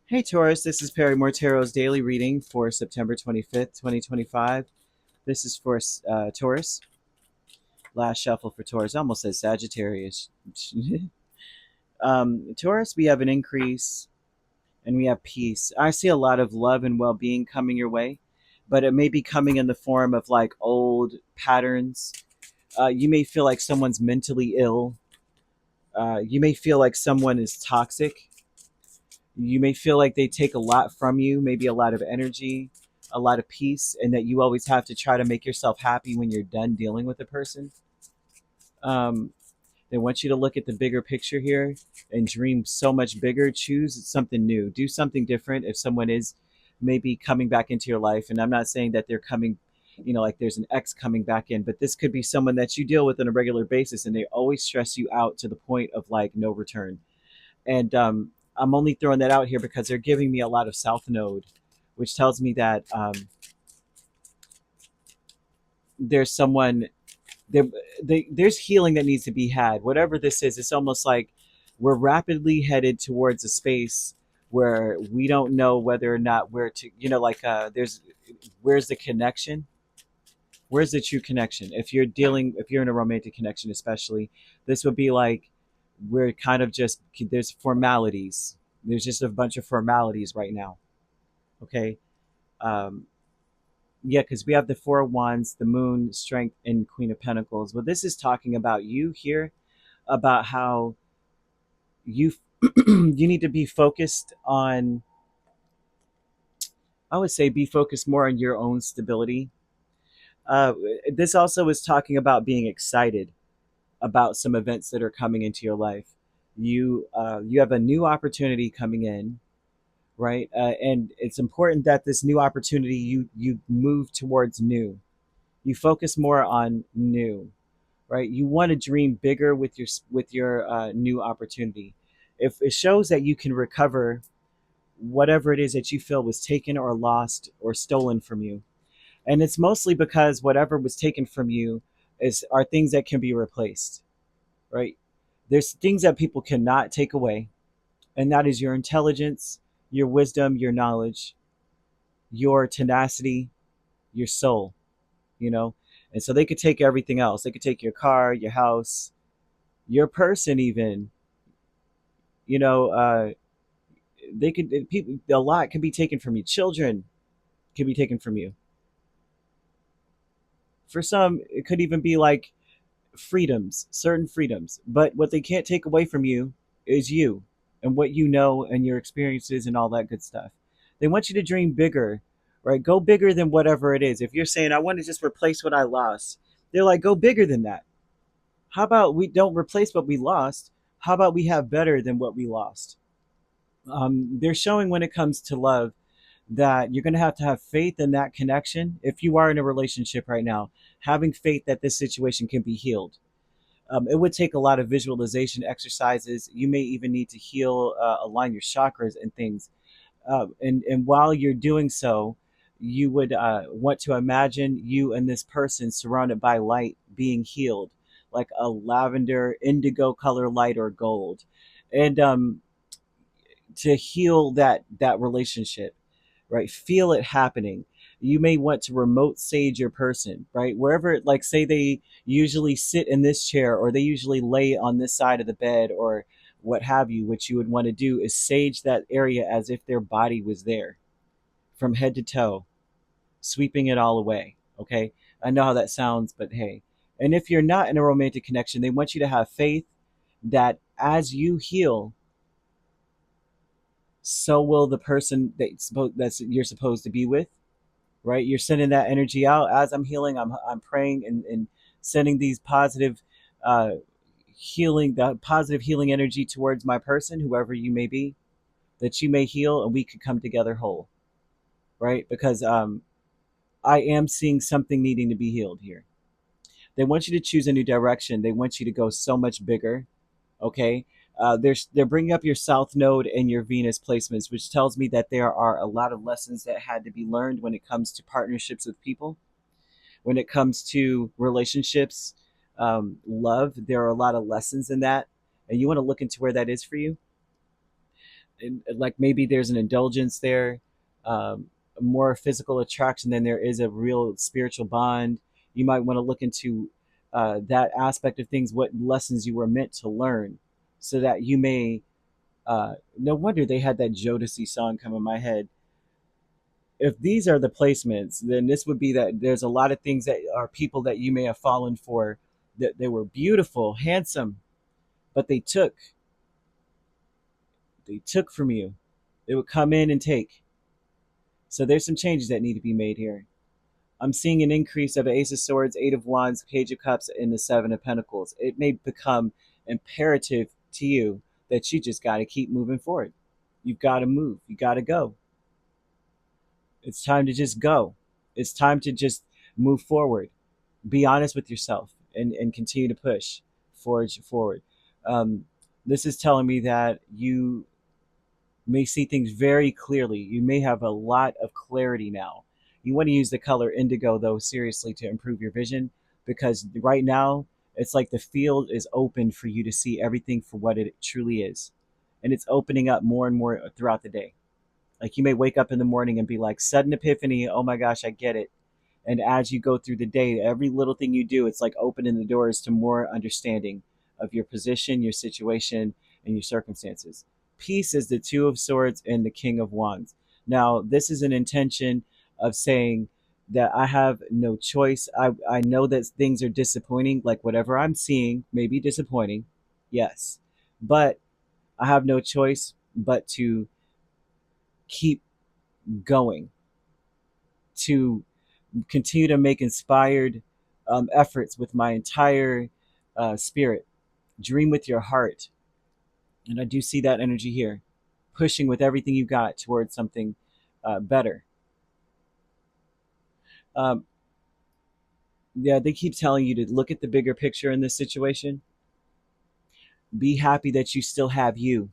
Hey Taurus, this is Perrymore Tarot's daily reading for September 25th, 2025. This is for Taurus. Last shuffle for Taurus. I almost said Sagittarius. Taurus, we have an increase and we have peace. I see a lot of love and well being coming your way, but it may be coming in the form of like old patterns. You may feel like someone's mentally ill. You may feel like someone is toxic. You may feel like they take a lot from you, maybe a lot of energy, a lot of peace, and that you always have to try to make yourself happy when you're done dealing with a person. Um, they want you to look at the bigger picture here and dream so much bigger. Choose something new, do something different. If someone is maybe coming back into your life, and I'm not saying that they're coming, like there's an ex coming back in, but this could be someone that you deal with on a regular basis and they always stress you out to the point of like no return. And I'm only throwing that out here because they're giving me a lot of South Node, which tells me that there's someone there. There's healing that needs to be had. Whatever this is, it's almost like we're rapidly headed towards a space where we don't know whether or not we're to, there's where's the connection? Where's the true connection? If you're in a romantic connection, especially, this would be like we're kind of just there's formalities. There's just a bunch of formalities right now. Okay. Um, yeah, because we have the Four of Wands, the Moon, Strength, and Queen of Pentacles. Well, this is talking about you here, about how you you need to be focused on. I would say be focused more on your own stability. Uh, this also is talking about being excited about some events that are coming into your life. You have a new opportunity coming in, right? And it's important that this new opportunity you move towards new. You focus more on new, right? You want to dream bigger with your new opportunity. If it shows that you can recover whatever it is that you feel was taken or lost or stolen from you, and it's mostly because whatever was taken from you are things that can be replaced, right? There's things that people cannot take away, and that is your intelligence, your wisdom, your knowledge, your tenacity, your soul, you know? And so they could take everything else. They could take your car, your house, your person, even, you know, they could, people, a lot can be taken from you. Children can be taken from you. For some, it could even be like freedoms, certain freedoms. But what they can't take away from you is you and what you know and your experiences and all that good stuff. They want you to dream bigger, right? Go bigger than whatever it is. If you're saying, I want to just replace what I lost, they're like, go bigger than that. How about we don't replace what we lost? How about we have better than what we lost? They're showing when it comes to love that you're going to have faith in that connection. If you are in a relationship right now, having faith that this situation can be healed. It would take a lot of visualization exercises. You may even need to heal, align your chakras and things. And while you're doing so, you would want to imagine you and this person surrounded by light being healed, like a lavender, indigo color light or gold. And to heal that relationship, right? Feel it happening. You may want to remote sage your person, right? Wherever, like, say they usually sit in this chair or they usually lay on this side of the bed or what have you. What you would want to do is sage that area as if their body was there from head to toe, sweeping it all away. Okay. I know how that sounds, but hey. And if you're not in a romantic connection, they want you to have faith that as you heal, so will the person that you're supposed to be with, right? You're sending that energy out as I'm healing. I'm praying and sending these positive positive healing energy towards my person, whoever you may be, that you may heal and we could come together whole, right? Because I am seeing something needing to be healed here. They want you to choose a new direction. They want you to go so much bigger. Okay. They're bringing up your South Node and your Venus placements, which tells me that there are a lot of lessons that had to be learned when it comes to partnerships with people, when it comes to relationships, love. There are a lot of lessons in that, and you want to look into where that is for you. like maybe there's an indulgence there, more physical attraction than there is a real spiritual bond. You might want to look into that aspect of things, what lessons you were meant to learn, so that you may. No wonder they had that Jodeci song come in my head. If these are the placements, then this would be that there's a lot of things that are people that you may have fallen for, that they were beautiful, handsome, but they took from you. They would come in and take. So there's some changes that need to be made here. I'm seeing an increase of Ace of Swords, Eight of Wands, Page of Cups, and the Seven of Pentacles. It may become imperative to you that you just got to keep moving forward. You've got to move. You got to go. It's time to just go. It's time to just move forward. Be honest with yourself and continue to push forward. Um, this is telling me that you may see things very clearly. You may have a lot of clarity now. You want to use the color indigo, though, seriously, to improve your vision, because right now it's like the field is open for you to see everything for what it truly is. And it's opening up more and more throughout the day. Like you may wake up in the morning and be like, sudden epiphany, oh my gosh, I get it. And as you go through the day, every little thing you do, it's like opening the doors to more understanding of your position, your situation, and your circumstances. Peace is the Two of Swords and the King of Wands. Now, this is an intention of saying that I have no choice. I know that things are disappointing, like whatever I'm seeing may be disappointing, yes. But I have no choice but to keep going, to continue to make inspired efforts with my entire spirit. Dream with your heart. And I do see that energy here, pushing with everything you got towards something better. Um, yeah, they keep telling you to look at the bigger picture in this situation. Be happy that you still have you.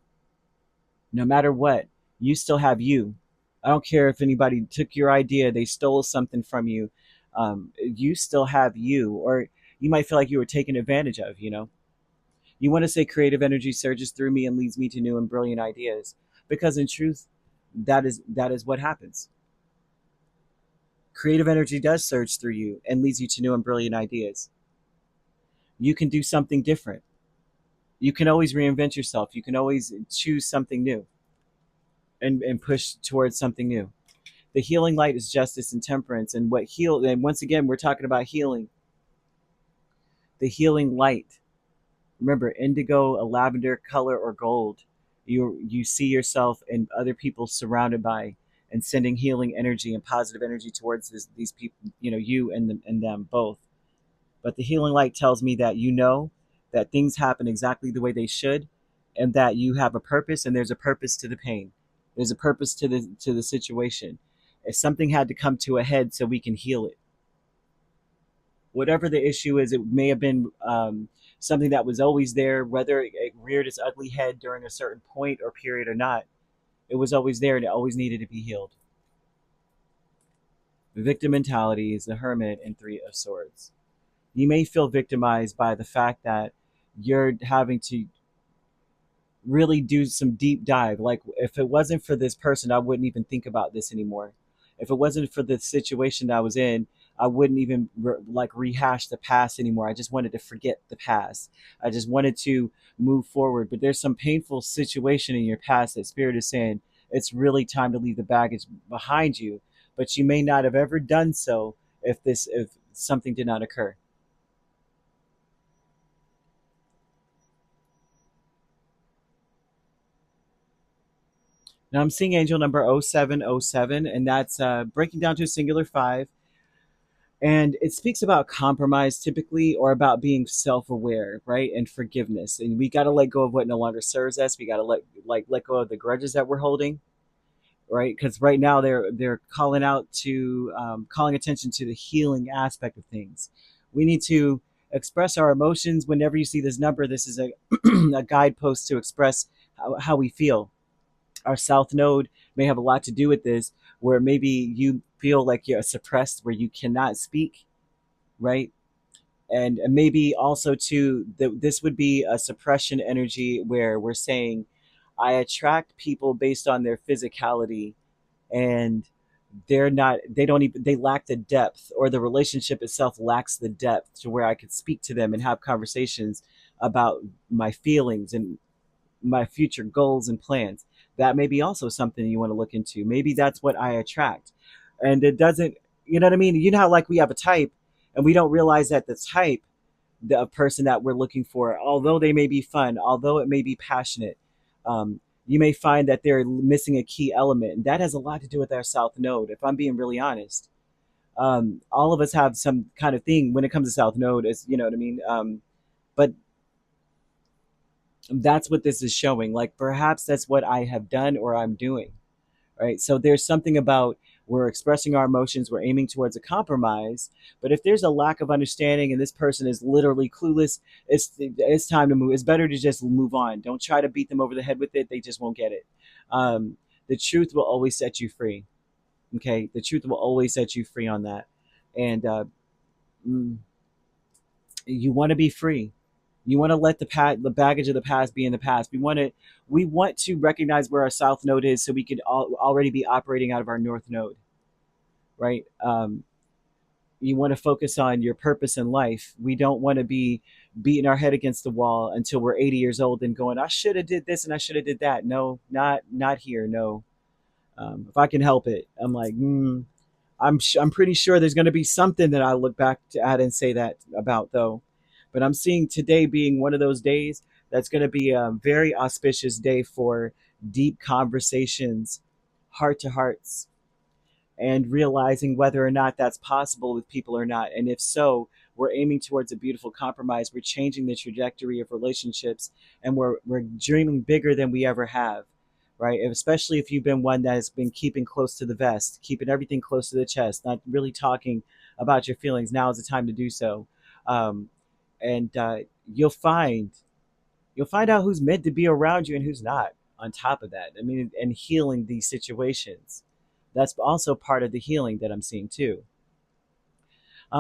No matter what, you still have you. I don't care if anybody took your idea, they stole something from you. You still have you, or you might feel like you were taken advantage of, you know? You want to say creative energy surges through me and leads me to new and brilliant ideas, because in truth, that is what happens. Creative energy does surge through you and leads you to new and brilliant ideas. You can do something different. You can always reinvent yourself. You can always choose something new and push towards something new. The healing light is justice and temperance. And what heal, and once again, we're talking about healing. The healing light. Remember, indigo, a lavender color, or gold. You see yourself and other people surrounded by and sending healing energy and positive energy towards these people, you and them both. But the healing light tells me that you know that things happen exactly the way they should, and that you have a purpose, and there's a purpose to the pain. There's a purpose to the situation. If something had to come to a head so we can heal it, whatever the issue is, it may have been something that was always there, whether it reared its ugly head during a certain point or period or not. It was always there and it always needed to be healed. The victim mentality is the Hermit and Three of Swords. You may feel victimized by the fact that you're having to really do some deep dive. Like, if it wasn't for this person, I wouldn't even think about this anymore. If it wasn't for the situation that I was in, I wouldn't even rehash the past anymore. I just wanted to forget the past. I just wanted to move forward. But there's some painful situation in your past that Spirit is saying it's really time to leave the baggage behind you. But you may not have ever done so if something did not occur. Now I'm seeing angel number 0707, and that's breaking down to a singular five. And it speaks about compromise typically, or about being self-aware, right? And forgiveness. And we got to let go of what no longer serves us. We got to let go of the grudges that we're holding, right? Because right now they're calling out to calling attention to the healing aspect of things. We need to express our emotions. Whenever you see this number, this is a a guidepost to express how we feel. Our south node may have a lot to do with this, where maybe you feel like you're suppressed, where you cannot speak, right? And maybe also too, this would be a suppression energy where we're saying, I attract people based on their physicality, and they don't even, they lack the depth, or the relationship itself lacks the depth to where I could speak to them and have conversations about my feelings and my future goals and plans. That may be also something you want to look into. Maybe that's what I attract. And it doesn't, you know what I mean? You know how like we have a type and we don't realize that the type, the person that we're looking for, although they may be fun, although it may be passionate, you may find that they're missing a key element. And that has a lot to do with our South Node, if I'm being really honest. All of us have some kind of thing when it comes to South Node, is, you know what I mean? But that's what this is showing. Like perhaps that's what I have done or I'm doing, right? So there's something about, we're expressing our emotions, we're aiming towards a compromise, but if there's a lack of understanding and this person is literally clueless, it's time to move. It's better to just move on. Don't try to beat them over the head with it. They just won't get it. The truth will always set you free. Okay, the truth will always set you free on that. And mm, you want to be free. You want to let the baggage of the past be in the past. We want to recognize where our south node is, so we could already be operating out of our north node, right? You want to focus on your purpose in life. We don't want to be beating our head against the wall until we're 80 years old and going, I should have did this and I should have did that. No, not here. No. If I can help it, I'm like, I'm pretty sure there's going to be something that I look back to at and say that about, though. But I'm seeing today being one of those days that's going to be a very auspicious day for deep conversations, heart to hearts, and realizing whether or not that's possible with people or not. And if so, we're aiming towards a beautiful compromise. We're changing the trajectory of relationships, and we're dreaming bigger than we ever have, right? Especially if you've been one that has been keeping close to the vest, keeping everything close to the chest, not really talking about your feelings. Now is the time to do so. Um, and you'll find you'll find out who's meant to be around you and who's not. On top of that, I mean, and healing these situations, that's also part of the healing that I'm seeing too.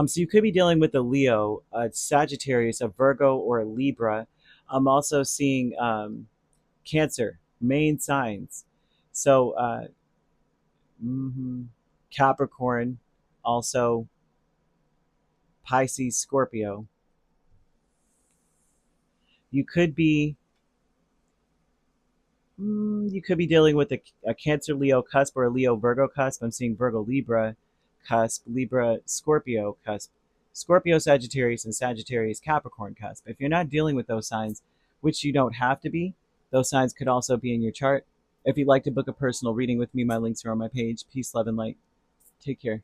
So you could be dealing with a Leo, a Sagittarius, a Virgo, or a Libra. I'm also seeing Cancer, main signs. So mhm, Capricorn, also Pisces, Scorpio. You could be you could be dealing with a Cancer Leo cusp or a Leo Virgo cusp. I'm seeing Virgo Libra cusp, Libra Scorpio cusp, Scorpio Sagittarius, and Sagittarius Capricorn cusp. If you're not dealing with those signs, which you don't have to be, those signs could also be in your chart. If you'd like to book a personal reading with me, my links are on my page. Peace, love, and light. Take care.